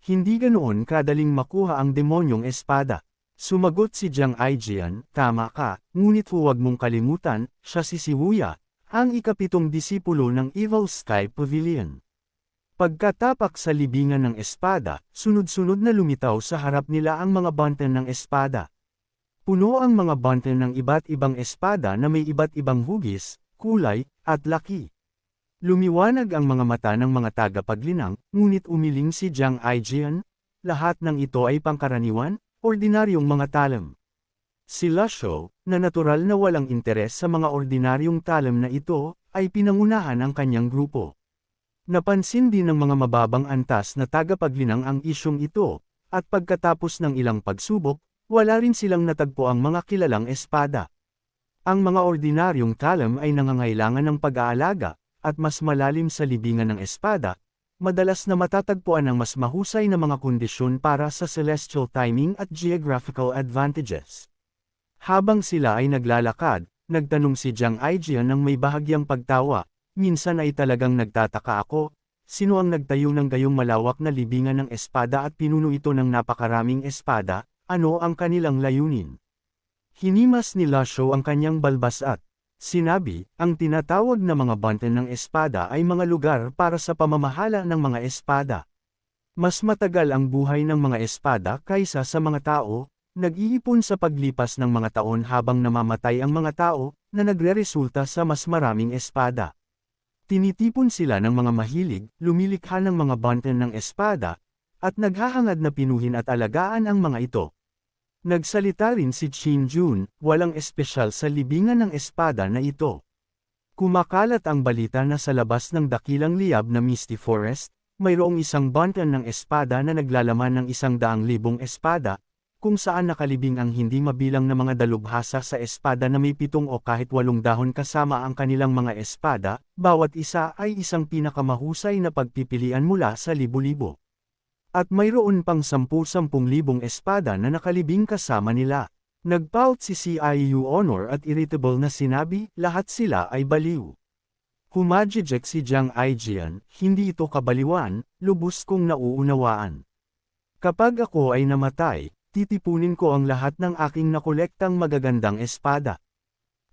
Hindi ganoon kadaling makuha ang demonyong espada. Sumagot si Jiang Aijian, tama ka, ngunit huwag mong kalimutan, siya si Shibuya, ang ikapitong disipulo ng Evil Sky Pavilion. Pagkatapak sa libingan ng espada, sunod-sunod na lumitaw sa harap nila ang mga bantay ng espada. Puno ang mga bantay ng iba't ibang espada na may iba't ibang hugis, kulay, at laki. Lumiwanag ang mga mata ng mga tagapaglinang, ngunit umiling si Jiang Aijian, lahat ng ito ay pangkaraniwan, ordinaryong mga talam. Si Lasho, na natural na walang interes sa mga ordinaryong talam na ito, ay pinangunahan ang kanyang grupo. Napansin din ng mga mababang antas na tagapaglinang ang isyong ito, at pagkatapos ng ilang pagsubok, wala rin silang natagpo ang mga kilalang espada. Ang mga ordinaryong talam ay nangangailangan ng pag-aalaga, at mas malalim sa libingan ng espada, madalas na matatagpuan ang mas mahusay na mga kondisyon para sa celestial timing at geographical advantages. Habang sila ay naglalakad, nagtanong si Jiang Aijian ng may bahagyang pagtawa, minsan ay talagang nagtataka ako, sino ang nagtayo ng gayong malawak na libingan ng espada at pinuno ito ng napakaraming espada, ano ang kanilang layunin? Hinimas ni Lasho ang kanyang balbas at sinabi, ang tinatawag na mga bantay ng espada ay mga lugar para sa pamamahala ng mga espada. Mas matagal ang buhay ng mga espada kaysa sa mga tao, nag-iipon sa paglipas ng mga taon habang namamatay ang mga tao, na nagreresulta sa mas maraming espada. Tinitipon sila ng mga mahilig, lumilikha ng mga bantay ng espada, at naghahangad na pinuhin at alagaan ang mga ito. Nagsalita rin si Qin Jun, walang espesyal sa libingan ng espada na ito. Kumakalat ang balita na sa labas ng dakilang liyab na Misty Forest, mayroong isang bantay ng espada na naglalaman ng 100,000 espada, kung saan nakalibing ang hindi mabilang na mga dalubhasa sa espada na may 7 o kahit 8 dahon kasama ang kanilang mga espada, bawat isa ay isang pinakamahusay na pagpipilian mula sa libo-libo. At mayroon pang 10,000 espada na nakalibing kasama nila. Nagpout si CIU Honor at irritable na sinabi, lahat sila ay baliw. Humajijek si Jiang Aijian, hindi ito kabaliwan, lubos kong nauunawaan. Kapag ako ay namatay, titipunin ko ang lahat ng aking nakolektang magagandang espada.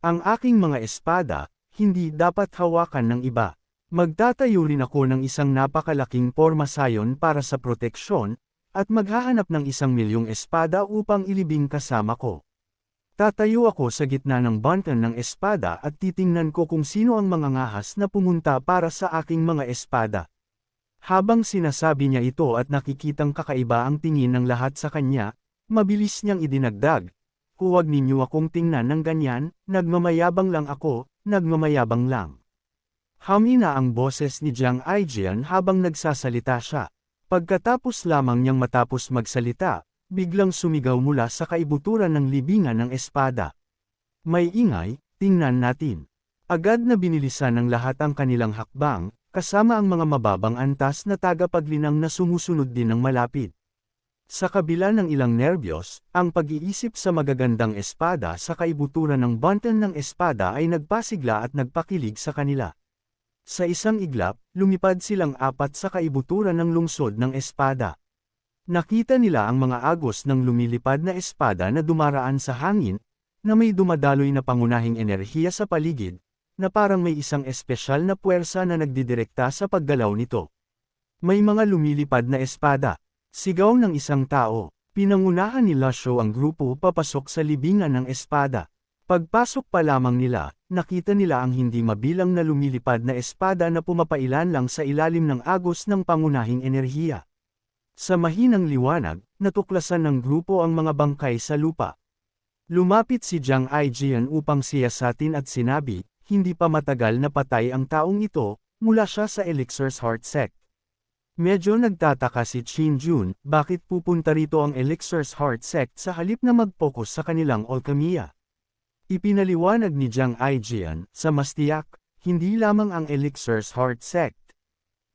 Ang aking mga espada, hindi dapat hawakan ng iba. Magtatayo rin ako ng isang napakalaking pormasayon para sa proteksyon, at maghahanap ng 1,000,000 espada upang ilibing kasama ko. Tatayo ako sa gitna ng bantay ng espada at titingnan ko kung sino ang mga ngahas na pumunta para sa aking mga espada. Habang sinasabi niya ito at nakikitang kakaiba ang tingin ng lahat sa kanya, mabilis niyang idinagdag, huwag ninyo akong tingnan ng ganyan, nagmamayabang lang ako, nagmamayabang lang. Humina ang boses ni Jiang Aijian habang nagsasalita siya. Pagkatapos lamang niyang matapos magsalita, biglang sumigaw mula sa kaibuturan ng libingan ng espada. May ingay, tingnan natin. Agad na binilisan ng lahat ang kanilang hakbang, kasama ang mga mababang antas na tagapaglinang na sumusunod din ng malapit. Sa kabila ng ilang nerbiyos, ang pag-iisip sa magagandang espada sa kaibuturan ng bantay ng espada ay nagpasigla at nagpakilig sa kanila. Sa isang iglap, lumipad silang 4 sa kaibuturan ng lungsod ng espada. Nakita nila ang mga agos ng lumilipad na espada na dumaraan sa hangin, na may dumadaloy na pangunahing enerhiya sa paligid, na parang may isang espesyal na puwersa na nagdidirekta sa paggalaw nito. May mga lumilipad na espada. Sigaw ng isang tao. Pinangunahan ni Lasho ang grupo papasok sa libingan ng espada. Pagpasok pa lamang nila, nakita nila ang hindi mabilang na lumilipad na espada na pumapailan lang sa ilalim ng agos ng pangunahing enerhiya. Sa mahinang liwanag, natuklasan ng grupo ang mga bangkay sa lupa. Lumapit si Jiang Aijian upang siyasatin at sinabi, hindi pa matagal na patay ang taong ito, mula siya sa Elixir's Heart Sect. Medyo nagtataka si Qin Jun, bakit pupunta rito ang Elixir's Heart Sect sa halip na mag-focus sa kanilang alkemiya. Ipinaliwanag ni Jiang Aijian, sa mas tiyak, hindi lamang ang Elixir's Heart Sect.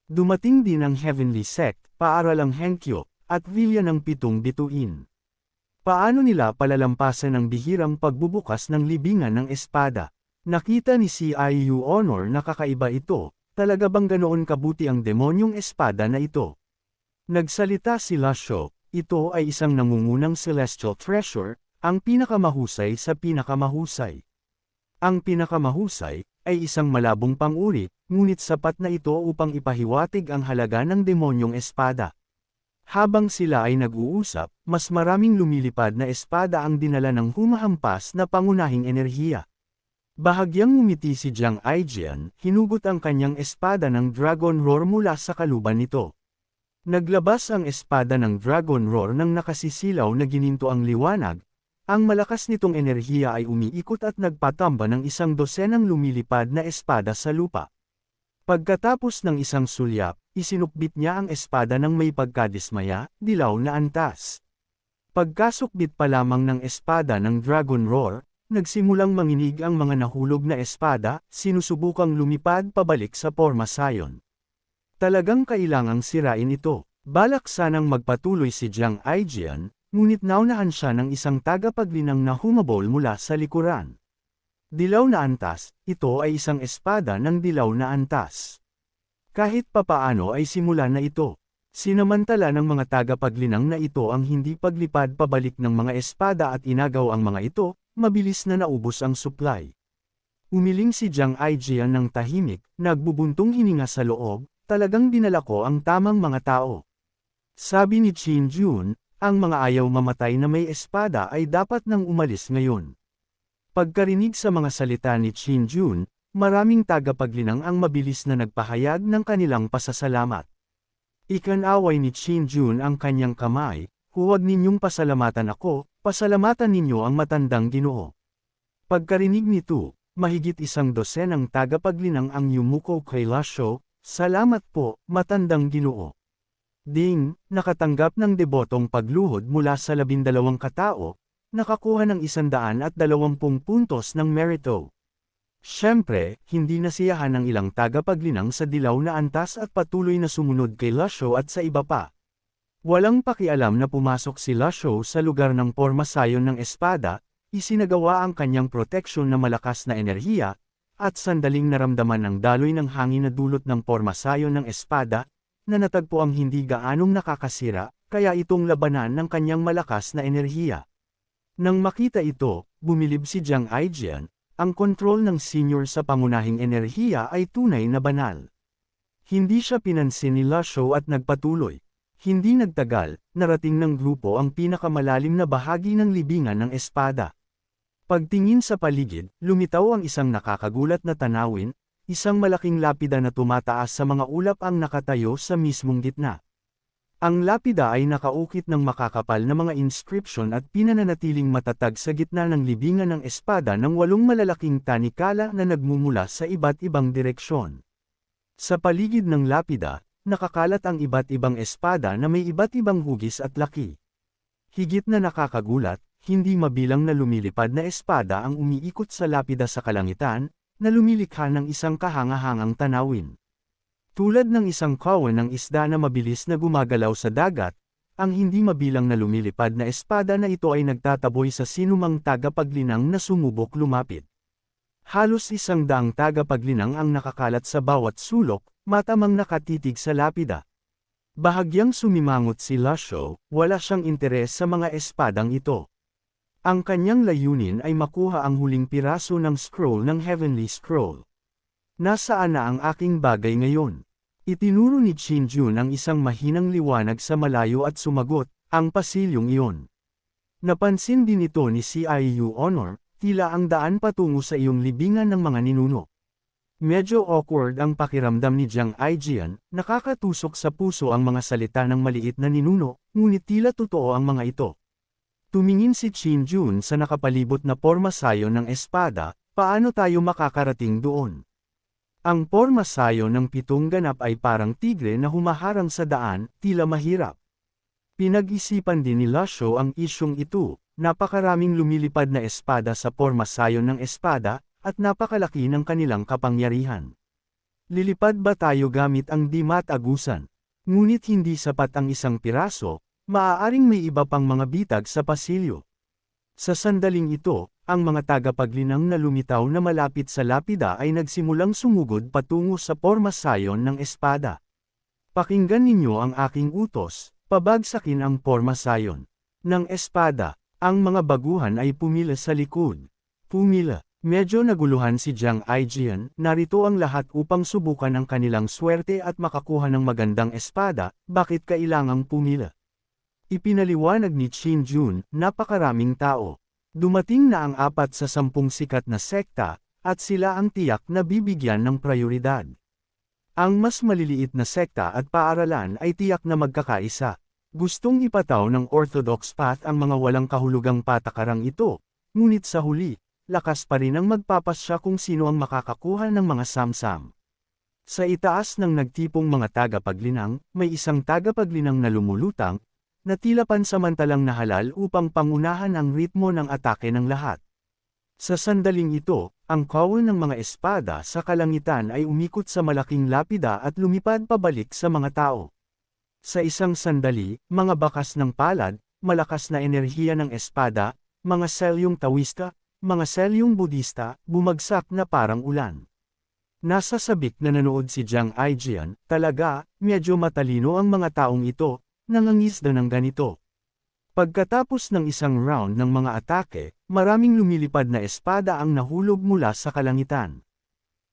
Dumating din ang Heavenly Sect, paaralang Henkyo, at Vilya ng 7 bituin. Paano nila palalampasan ang bihirang pagbubukas ng libingan ng espada? Nakita ni CIU Honor na kakaiba ito, talaga bang ganoon kabuti ang demonyong espada na ito? Nagsalita si Lasho, ito ay isang nangungunang celestial treasure, ang pinakamahusay sa pinakamahusay. Ang pinakamahusay ay isang malabong pang-uri, ngunit sapat na ito upang ipahiwatig ang halaga ng demonyong espada. Habang sila ay nag-uusap, mas maraming lumilipad na espada ang dinala ng humahampas na pangunahing enerhiya. Bahagyang ngumiti si Jiang Aijian, hinugot ang kanyang espada ng Dragon Roar mula sa kaluban nito. Naglabas ang espada ng Dragon Roar nang nakasisilaw na gininto ang liwanag. Ang malakas nitong enerhiya ay umiikot at nagpatamba ng 12 lumilipad na espada sa lupa. Pagkatapos ng isang sulyap, isinukbit niya ang espada ng may pagkadismaya, dilaw na antas. Pagkasukbit pa lamang ng espada ng Dragon Roar, nagsimulang manginig ang mga nahulog na espada, sinusubukang lumipad pabalik sa porma sayon. Talagang kailangang sirain ito. Balak sanang magpatuloy si Jiang Aijian, ngunit naunahan siya ng isang tagapaglinang na humabol mula sa likuran. Dilaw na antas, ito ay isang espada ng dilaw na antas. Kahit papaano ay simula na ito. Sinamantala ng mga tagapaglinang na ito ang hindi paglipad pabalik ng mga espada at inagaw ang mga ito, mabilis na naubos ang supply. Umiling si Jiang Aijian ng tahimik, nagbubuntong hininga sa loob. Talagang dinala ko ang tamang mga tao. Sabi ni Qin Jun, ang mga ayaw mamatay na may espada ay dapat nang umalis ngayon. Pagkarinig sa mga salita ni Qin Jun, maraming tagapaglinang ang mabilis na nagpahayag ng kanilang pasasalamat. Ikanaway ni Qin Jun ang kanyang kamay, huwag ninyong pasalamatan ako, pasalamatan ninyo ang matandang Ginoo. Pagkarinig nito, mahigit 12 ang tagapaglinang ang yumuko kay Lasho. Salamat po, matandang Ginoo. Ding, nakatanggap ng debotong pagluhod mula sa 12 katao, nakakuha ng 120 puntos ng merito. Siyempre, hindi nasiyahan ng ilang tagapaglinang sa dilaw na antas at patuloy na sumunod kay Lasho at sa iba pa. Walang pakialam na pumasok si Lasho sa lugar ng porma sayon ng espada, isinagawa ang kanyang proteksyon na malakas na enerhiya, at sandaling naramdaman ng daloy ng hangin na dulot ng porma sayon ng espada, na natagpo ang hindi gaanong nakakasira, kaya itong labanan ng kanyang malakas na enerhiya. Nang makita ito, bumilib si Jiang Aijian, ang kontrol ng senior sa pangunahing enerhiya ay tunay na banal. Hindi siya pinansin ni Lasho at nagpatuloy. Hindi nagtagal, narating ng grupo ang pinakamalalim na bahagi ng libingan ng espada. Pagtingin sa paligid, lumitaw ang isang nakakagulat na tanawin, isang malaking lapida na tumataas sa mga ulap ang nakatayo sa mismong gitna. Ang lapida ay nakaukit ng makakapal na mga inscription at pinananatiling matatag sa gitna ng libingan ng espada ng 8 malalaking tanikala na nagmumula sa iba't ibang direksyon. Sa paligid ng lapida, nakakalat ang iba't ibang espada na may iba't ibang hugis at laki. Higit na nakakagulat, hindi mabilang na lumilipad na espada ang umiikot sa lapida sa kalangitan, na lumilikha ng isang kahangahangang tanawin. Tulad ng isang kawan ng isda na mabilis na gumagalaw sa dagat, ang hindi mabilang na lumilipad na espada na ito ay nagtataboy sa sinumang tagapaglinang na sumubok lumapit. Halos 100 tagapaglinang ang nakakalat sa bawat sulok, matamang nakatitig sa lapida. Bahagyang sumimangot si Lasho, wala siyang interes sa mga espadang ito. Ang kanyang layunin ay makuha ang huling piraso ng scroll ng Heavenly Scroll. Nasaan na ang aking bagay ngayon? Itinuro ni Qin Jun ang isang mahinang liwanag sa malayo at sumagot, ang pasilyong iyon. Napansin din ito ni CIU Honor, tila ang daan patungo sa iyong libingan ng mga ninuno. Medyo awkward ang pakiramdam ni Jiang Aijian, nakakatusok sa puso ang mga salita ng maliit na ninuno, ngunit tila totoo ang mga ito. Tumingin si Qin Jun sa nakapalibot na porma sayon ng espada, paano tayo makakarating doon? Ang porma sayon ng 7 ganap ay parang tigre na humaharang sa daan, tila mahirap. Pinag-isipan din ni Lasho ang isyong ito, napakaraming lumilipad na espada sa porma sayon ng espada, at napakalaki ng kanilang kapangyarihan. Lilipad ba tayo gamit ang di matagusan? Ngunit hindi sapat ang isang piraso, maaaring may iba pang mga bitag sa pasilyo. Sa sandaling ito, ang mga tagapaglinang na lumitaw na malapit sa lapida ay nagsimulang sumugod patungo sa porma sayon ng espada. Pakinggan ninyo ang aking utos, pabagsakin ang Porma Sion ng espada. Ang mga baguhan ay pumila sa likod. Pumila. Medyo naguluhan si Jiang Aijian, narito ang lahat upang subukan ang kanilang swerte at makakuha ng magandang espada, bakit kailangang pumila? Ipinaliwanag ni Qin Jun, napakaraming tao. Dumating na ang 4 sa 10 sikat na sekta, at sila ang tiyak na bibigyan ng prioridad. Ang mas maliliit na sekta at paaralan ay tiyak na magkakaisa. Gustong ipataw ng Orthodox Path ang mga walang kahulugang patakarang ito, ngunit sa huli, lakas pa rin ang magpapasya kung sino ang makakakuha ng mga samsam. Sa itaas ng nagtipong mga tagapaglinang, may isang tagapaglinang na lumulutang, na tila pansamantalang nahalal upang pangunahan ang ritmo ng atake ng lahat. Sa sandaling ito, ang kawal ng mga espada sa kalangitan ay umikot sa malaking lapida at lumipad pabalik sa mga tao. Sa isang sandali, mga bakas ng palad, malakas na enerhiya ng espada, mga selyong tawista, mga selyong budista, bumagsak na parang ulan. Nasa sabik na nanood si Jiang Aijian, talaga, medyo matalino ang mga taong ito, nangangisda ng ganito. Pagkatapos ng isang round ng mga atake, maraming lumilipad na espada ang nahulog mula sa kalangitan.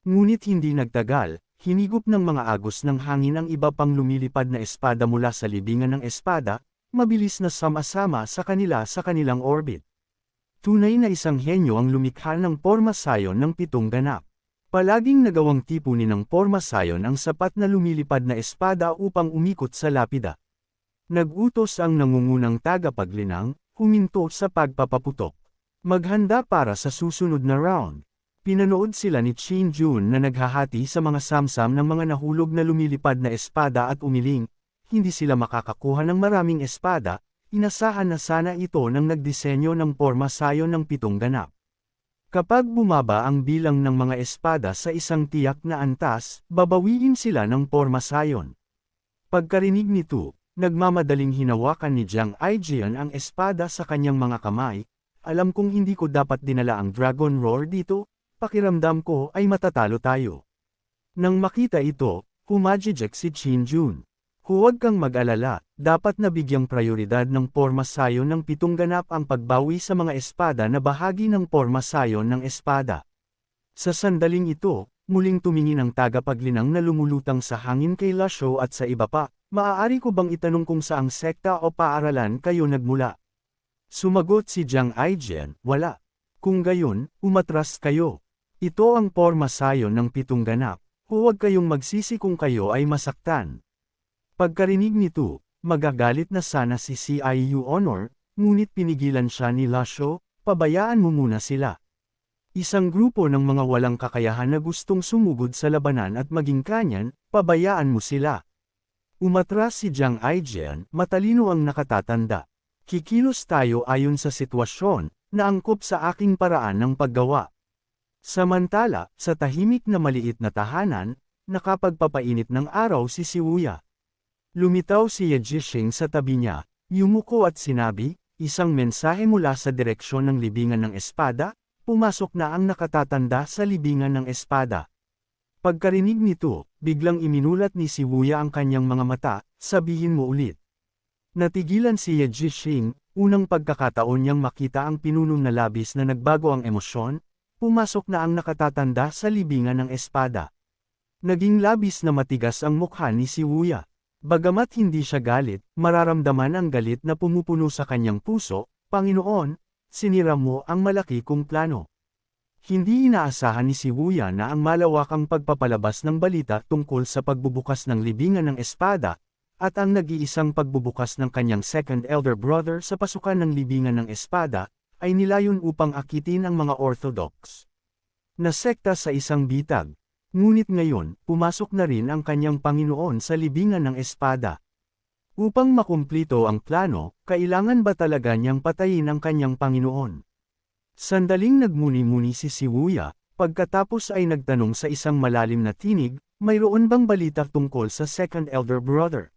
Ngunit hindi nagtagal, hinigop ng mga agos ng hangin ang iba pang lumilipad na espada mula sa libingan ng espada, mabilis na sama-sama sa kanilang orbit. Tunay na isang henyo ang lumikha ng Porma Sion ng 7 ganap. Palaging nagawang tipunin ng Porma Sion ang sapat na lumilipad na espada upang umikot sa lapida. Nag-utos ang nangungunang tagapaglinang, huminto sa pagpapaputok. Maghanda para sa susunod na round. Pinanood sila ni Qin Jun na naghahati sa mga samsam ng mga nahulog na lumilipad na espada at umiling, hindi sila makakakuha ng maraming espada. Inasahan na sana ito ng nagdisenyo ng Porma Sion ng 7 ganap. Kapag bumaba ang bilang ng mga espada sa isang tiyak na antas, babawiin sila ng Porma Sion. Pagkarinig nito, nagmamadaling hinawakan ni Jiang Aijian ang espada sa kanyang mga kamay. Alam kong hindi ko dapat dinala ang Dragon Roar dito, pakiramdam ko ay matatalo tayo. Nang makita ito, humajijek si Qin Jun. Huwag kang mag-alala, dapat nabigyang prioridad ng Porma Sion ng 7 ganap ang pagbawi sa mga espada na bahagi ng Porma Sion ng espada. Sa sandaling ito, muling tumingin ang tagapaglinang na lumulutang sa hangin kay Lasho at sa iba pa, maaari ko bang itanong kung saang sekta o paaralan kayo nagmula? Sumagot si Jiang Aijian, wala. Kung gayon, umatras kayo. Ito ang Porma Sion ng 7 ganap, huwag kayong magsisi kung kayo ay masaktan. Pagkarinig nito, magagalit na sana si Ciu Honor, ngunit pinigilan siya ni Lasho, pabayaan mo muna sila. Isang grupo ng mga walang kakayahan na gustong sumugod sa labanan at maging kanyan, pabayaan mo sila. Umatras si Jiang Aijian, matalino ang nakatatanda. Kikilos tayo ayon sa sitwasyon, na angkop sa aking paraan ng paggawa. Samantala, sa tahimik na maliit na tahanan, nakapagpapainit ng araw si Siwuya. Lumitaw si Ye Jishing sa tabi niya, yumuko at sinabi, isang mensahe mula sa direksyon ng libingan ng espada, pumasok na ang nakatatanda sa libingan ng espada. Pagkarinig nito, biglang iminulat ni Siwuya ang kanyang mga mata, sabihin mo ulit. Natigilan si Ye Jishing, unang pagkakataon niyang makita ang pinunong na labis na nagbago ang emosyon, pumasok na ang nakatatanda sa libingan ng espada. Naging labis na matigas ang mukha ni Siwuya. Bagamat hindi siya galit, mararamdaman ang galit na pumupuno sa kanyang puso, Panginoon, sinira mo ang malaki kong plano. Hindi inaasahan ni Siwuya na ang malawakang pagpapalabas ng balita tungkol sa pagbubukas ng libingan ng espada, at ang nag-iisang pagbubukas ng kanyang second elder brother sa pasukan ng libingan ng espada, ay nilayon upang akitin ang mga Orthodox na sekta sa isang bitag. Ngunit ngayon, pumasok na rin ang kanyang Panginoon sa libingan ng espada. Upang makumplito ang plano, kailangan ba talaga niyang patayin ang kanyang Panginoon? Sandaling nagmuni-muni si Siwuya, pagkatapos ay nagtanong sa isang malalim na tinig, mayroon bang balita tungkol sa second elder brother?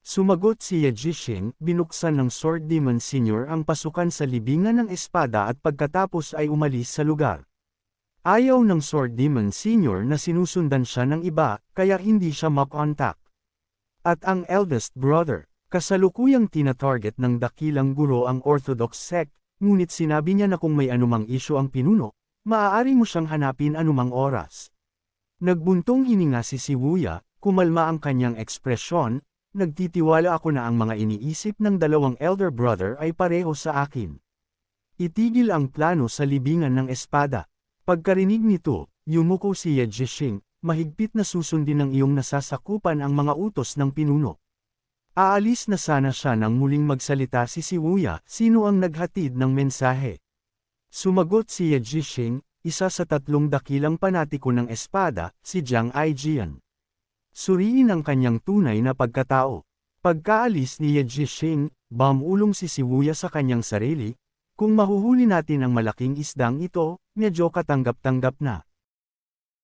Sumagot si Ye Jishing, binuksan ng Sword Demon Senior ang pasukan sa libingan ng espada at pagkatapos ay umalis sa lugar. Ayaw ng Sword Demon Senior na sinusundan siya ng iba, kaya hindi siya makontak. At ang eldest brother, kasalukuyang tina-target ng dakilang guro ang Orthodox sect, ngunit sinabi niya na kung may anumang isyu ang pinuno, maaari mo siyang hanapin anumang oras. Nagbuntong hininga si Shibuya, kumalma ang kanyang ekspresyon, nagtitiwala ako na ang mga iniisip ng dalawang elder brother ay pareho sa akin. Itigil ang plano sa libingan ng espada. Pagkarinig nito, yumuko si Ye Jishing, mahigpit na susundin ng iyong nasasakupan ang mga utos ng pinuno. Aalis na sana siya nang muling magsalita si Shibuya, sino ang naghatid ng mensahe. Sumagot si Ye Jishing, isa sa 3 dakilang panatiko ng espada, si Jiang Aijian. Suriin ang kanyang tunay na pagkatao. Pagkaalis ni Ye Jishing, bumulong si Shibuya sa kanyang sarili, kung mahuhuli natin ang malaking isdang ito, medyo katanggap-tanggap na.